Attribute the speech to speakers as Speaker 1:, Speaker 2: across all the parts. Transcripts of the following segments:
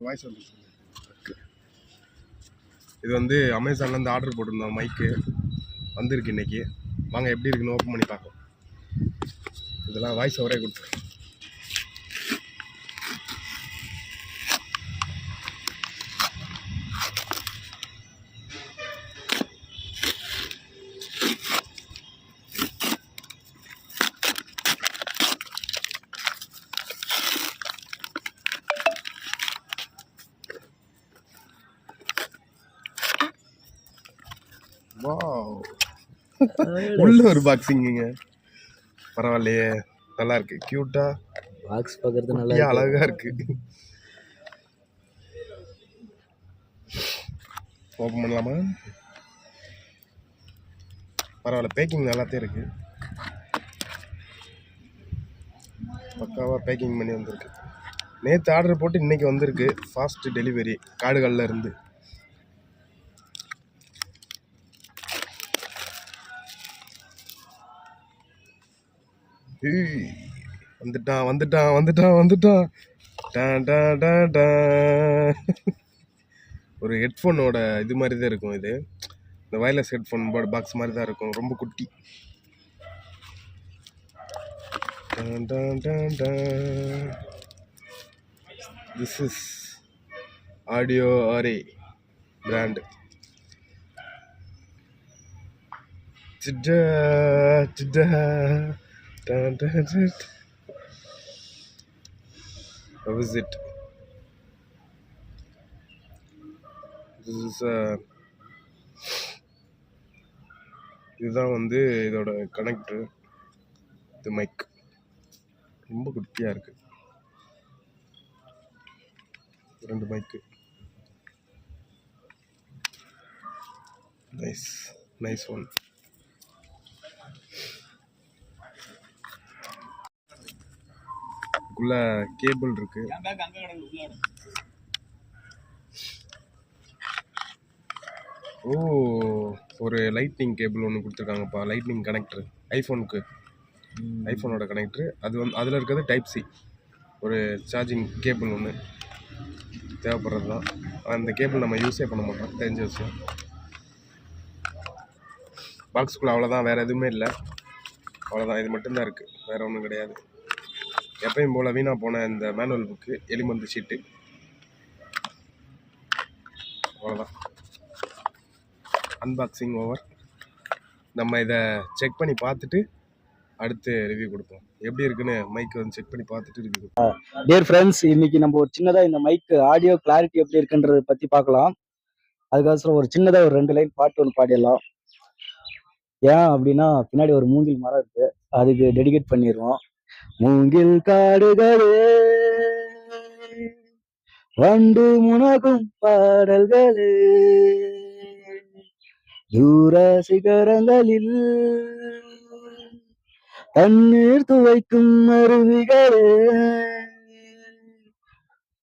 Speaker 1: Voice வந்துச்சு. இது வந்து அமேசான்லேருந்து ஆர்டர் போட்டிருந்தோம். மைக்கு வந்திருக்கு இன்னைக்கு. வாங்க எப்படி இருக்குன்னு ஓப்பன் பண்ணி பார்ப்போம். இதெல்லாம் வாய்ஸ் ஓவரே கொடுத்துருக்கேன். உள்ள ஒரு பாக்ஸிங்க பரவாயில்லையே, நல்லா இருக்கு. கியூட்டா
Speaker 2: பாக்ஸ் பார்க்கறது நல்லா
Speaker 1: அழகா இருக்கு. ஓப்பன் பண்ணலாமா? பரவாயில்ல, பேக்கிங் நல்லாத்தே இருக்கு. பக்காவா பேக்கிங் பண்ணி வந்திருக்கு. நேற்று ஆர்டர் போட்டு இன்னைக்கு வந்திருக்கு. ஃபாஸ்ட் டெலிவரி காடுகளில் இருந்து. வந்துட்டான் வந்துட்டான் வந்துட்டான் வந்துட்டான். ஒரு ஹெட்ஃபோனோட இது மாதிரி தான் இருக்கும். இது இந்த வயர்லெஸ் ஹெட்ஃபோன் பாக்ஸ் மாதிரி தான் இருக்கும். ரொம்ப குட்டி. This is audio Aarey brand. How is it? This is இதுதான் வந்து இதோட கனெக்டர். இது மைக் ரொம்ப குட்டியாக இருக்கு. 2 மைக்கு. Nice one. உள்ள கேபிள் இருக்கு. ஓ, ஒரு லைட்னிங் கேபிள் ஒன்று கொடுத்துருக்காங்கப்பா. லைட்னிங் கனெக்டர் ஐஃபோனோட கனெக்டர். அது வந்து அதில் இருக்கிறது டைப் சி. ஒரு சார்ஜிங் கேபிள் ஒன்று தேவைப்படுறது தான். அந்த கேபிள் நம்ம யூஸே பண்ண மாட்டோம், தெரிஞ்ச விஷயம். பாக்ஸ்குள்ளே அவ்வளோதான், வேறு எதுவுமே இல்லை. அவ்வளோதான், இது மட்டும்தான் இருக்குது, வேறு ஒன்றும் கிடையாது. எப்பயும் போல் வீணாக போன இந்த மேனுவல் புக்கு, எலிமந்து ஷீட்டு, அவ்வளோதான். Unboxing over. நம்ம இதை செக் பண்ணி பார்த்துட்டு அடுத்து ரிவ்யூ கொடுப்போம். எப்படி இருக்குன்னு மைக் வந்து செக் பண்ணி பார்த்துட்டு ரிவ்யூ கொடுப்போம்.
Speaker 2: டியர் ஃப்ரெண்ட்ஸ், இன்னைக்கு நம்ம ஒரு சின்னதாக இந்த மைக் ஆடியோ கிளாரிட்டி எப்படி இருக்குன்றதை பற்றி பார்க்கலாம். அதுக்கோசரம் ஒரு சின்னதாக ஒரு 2 லைன் பாட்டு ஒன்று பாடிடலாம். ஏன் அப்படின்னா பின்னாடி ஒரு மூங்கில் மரம் இருக்கு, அதுக்கு டெடிகேட் பண்ணிடுவோம். மூங்கில் காடுகளே வண்டு முனகும் பாடல்களே, தூர சிகரங்களில் தண்ணீர் துவைக்கும் அருவிகளே,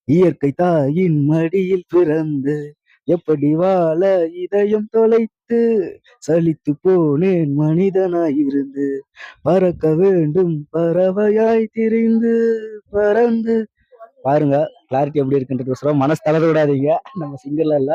Speaker 2: இயற்கை தாயின் மடியில் பிறந்து எப்படி வாழ இதயம் தொலைத்து சலித்து போனேன் மனிதனாயிருந்து, பறக்க வேண்டும் பறவையாய் திரிந்து பறந்து. பாருங்க கிளாரிட்டி எப்படி இருக்குன்றது மனசு தளர விடாதீங்க. நம்ம சிங்கர்ல இல்ல,